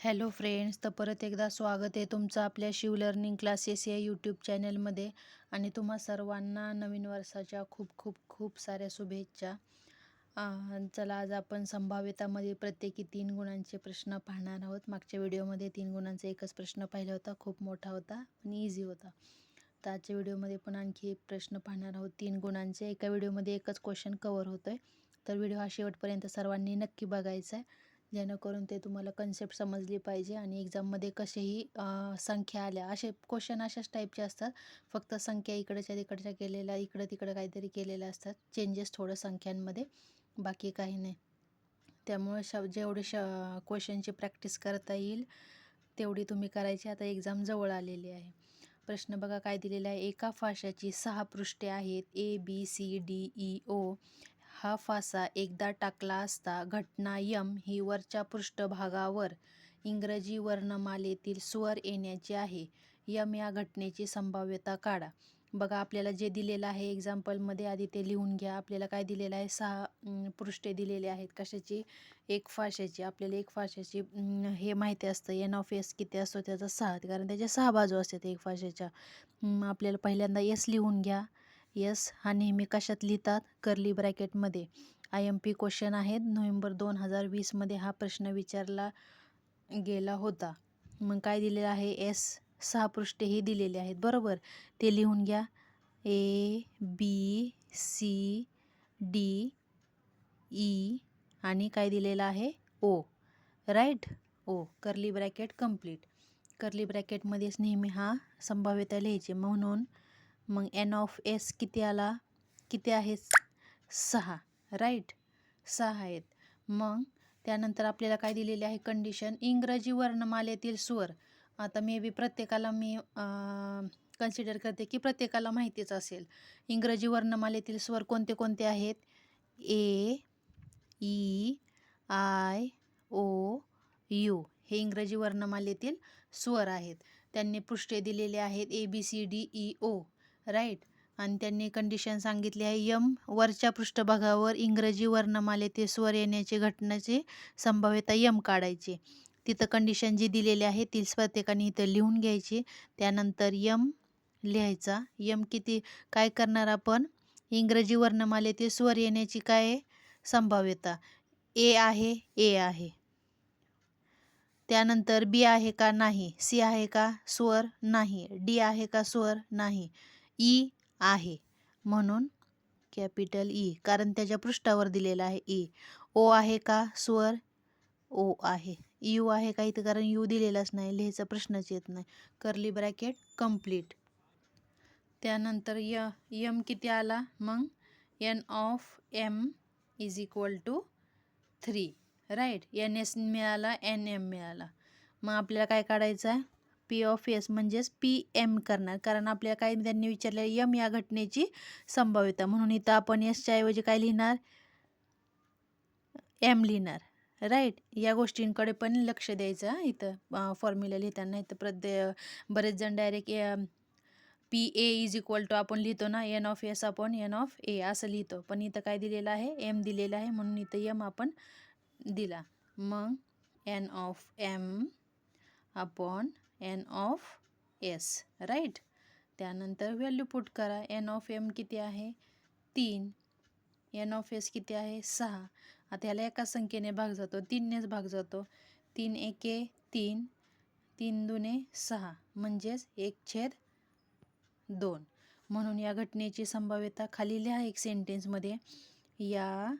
Hello friends, तर परत एकदा स्वागत आहे तुमचं आपल्या शिव लर्निंग क्लासेस या यूट्यूब चॅनलमध्ये. आणि तुम्हा सर्वांना नवीन वर्षाच्या खूप खूप खूप साऱ्या शुभेच्छा. चला, आज आपण संभाव्यतामध्ये प्रत्येकी 3 गुणांचे प्रश्न पाहणार आहोत. मागच्या व्हिडिओमध्ये 3 गुणांचा एकच प्रश्न पाहिला होता, खूप मोठा होता आणि इझी होता. तर आजच्या व्हिडिओमध्ये पण आणखी एक प्रश्न पाहणार आहोत 3 गुणांचे. एका व्हिडिओमध्ये एकच क्वेश्चन कवर होतोय, तर व्हिडिओ हा शेवटपर्यंत सर्वांनी नक्की बघायचा आहे, जेणेकरून ते तुम्हाला कन्सेप्ट समजली पाहिजे. आणि एक्झाममध्ये कसेही संख्या आल्या, असे क्वेश्चन अशाच टाईपचे असतात, फक्त संख्या इकडच्या तिकडच्या केलेल्या, इकडं तिकडं काहीतरी केलेल्या असतात, चेंजेस थोडं संख्यांमध्ये, बाकी काही नाही. त्यामुळे जेवढे क्वेश्चनची प्रॅक्टिस करता येईल तेवढी तुम्ही करायची. आता एक्झाम जवळ आलेली आहे. प्रश्न बघा काय दिलेला आहे. एका फाशाची 6 पृष्ठे आहेत, ABCDEO. हा फासा एकदा टाकला असता घटना यम ही वरच्या पृष्ठभागावर इंग्रजी वर्णमालेतील स्वर येण्याची आहे. यम या घटनेची संभाव्यता काढा. बघा, आपल्याला जे दिलेलं आहे एक्झाम्पलमध्ये आधी ते लिहून घ्या. आपल्याला काय दिलेलं आहे, 6 पृष्ठे दिलेले आहेत. कशाची? एक फाशाची. आपल्याला एक फाशाची हे माहिती असतं, NS किती असतो त्याचा 6, कारण त्याच्या 6 बाजू असतात एक फाशाच्या. आपल्याला पहिल्यांदा S लिहून घ्या. S हा नेहमी कशात लिहितात? कर्ली ब्रॅकेटमध्ये. IMP क्वेश्चन आहेत. नोव्हेंबर 2020 हा प्रश्न विचारला गेला होता. मग काय दिलेलं आहे? S 6 पृष्ठेही दिलेले आहेत, बरोबर. ते लिहून घ्या. ABCDE आणि काय दिलेलं आहे? O, right. O, curly bracket complete. Curly ब्रॅकेटमध्येच नेहमी हा संभाव्यता लिहायची. म्हणून मग NS किती आला? किती आहेत? 6, राईट. 6 आहेत. मग त्यानंतर आपल्याला काय दिलेले आहे कंडिशन? इंग्रजी वर्णमालेतील स्वर. आता मे बी प्रत्येकाला मी कन्सिडर करते की प्रत्येकाला माहितीच असेल. इंग्रजी वर्णमालेतील स्वर कोणते कोणते आहेत? A, E, I, O, U हे इंग्रजी वर्णमालेतील स्वर आहेत. त्यांनी पृष्ठे दिलेले आहेत ABCDEO, राईट. आणि त्यांनी कंडिशन सांगितली आहे यम वरच्या पृष्ठभागावर इंग्रजी वर्णमालेतील स्वर येण्याची घटनेची संभाव्यता यम काढायची. तिथं कंडिशन जी दिलेली आहे ती प्रत्येकाने इथं लिहून घ्यायची. त्यानंतर यम लिहायचा. यम किती? काय करणार आपण? इंग्रजी वर्णमालेतील स्वर येण्याची काय संभाव्यता? A आहे, A आहे. त्यानंतर B आहे का? नाही. C आहे का स्वर? नाही. D आहे का स्वर? नाही. E आहे, म्हणून कॅपिटल E, कारण त्याच्या पृष्ठावर दिलेला आहे E. O आहे का स्वर? O आहे. U आहे का इथं? कारण U दिलेलाच नाही, लिहायचा प्रश्नच येत नाही. Curly bracket complete. त्यानंतर यम किती आला? मग NM = 3, राईट. NS मिळाला, NM मिळाला. मग आपल्याला काय काढायचं आहे? PS म्हणजेच PM करणार, कारण आपल्याला काय त्यांनी विचारलं यम या घटनेची संभाव्यता, म्हणून इथं आपण एसच्या ऐवजी काय लिहिणार? M लिहिणार, राईट. या गोष्टींकडे पण लक्ष द्यायचं इथं फॉर्म्युला लिहिताना. इथं बरेच जण डायरेक्ट PA = आपण लिहितो ना, NS अपॉन NA असं लिहितो, पण इथं काय दिलेलं आहे? M दिलेलं आहे, म्हणून इथं M आपण दिला. मग NM अपॉन NS, राईट. त्यानंतर व्हॅल्यू पुट करा. NM किती आहे? 3. NS किती आहे? 6. आता ह्याला एका संख्येने भाग जातो, 3नेच भाग जातो. 3 एके 3, 3 दुने 6, म्हणजेच 1/2. म्हणून या घटनेची संभाव्यता खाली लिहा एक सेंटेन्समध्ये. या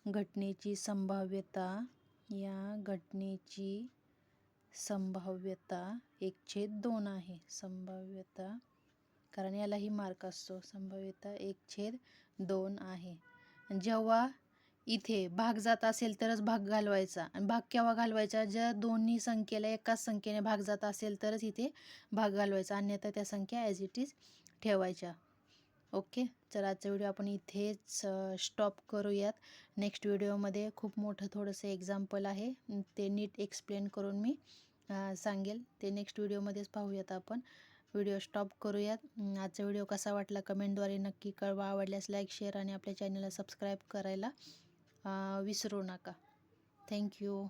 घटनेची संभाव्यता 1/2 आहे. संभाव्यता, कारण यालाही मार्क असतो. संभाव्यता 1/2 आहे. जेव्हा इथे भाग जात असेल तरच भाग घालवायचा. आणि भाग केव्हा घालवायचा? ज्या दोन्ही संख्येला एकाच संख्येने भाग जात असेल तरच इथे भाग घालवायचा, अन्यथा त्या संख्या ॲज इट इज ठेवायच्या. ओके, चला आजचा व्हिडिओ आपण इथेच स्टॉप करूयात. नेक्स्ट व्हिडिओमध्ये खूप मोठं थोडंसं एक्झाम्पल आहे, ते नीट एक्सप्लेन करून मी सांगेल. ते नेक्स्ट व्हिडिओमध्येच पाहूयात आपण. व्हिडिओ स्टॉप करूयात. आजचा व्हिडिओ कसा वाटला कमेंटद्वारे नक्की कळवा. आवडल्यास लाईक, शेअर आणि आपल्या चॅनलला सबस्क्राईब करायला विसरू नका. थँक्यू.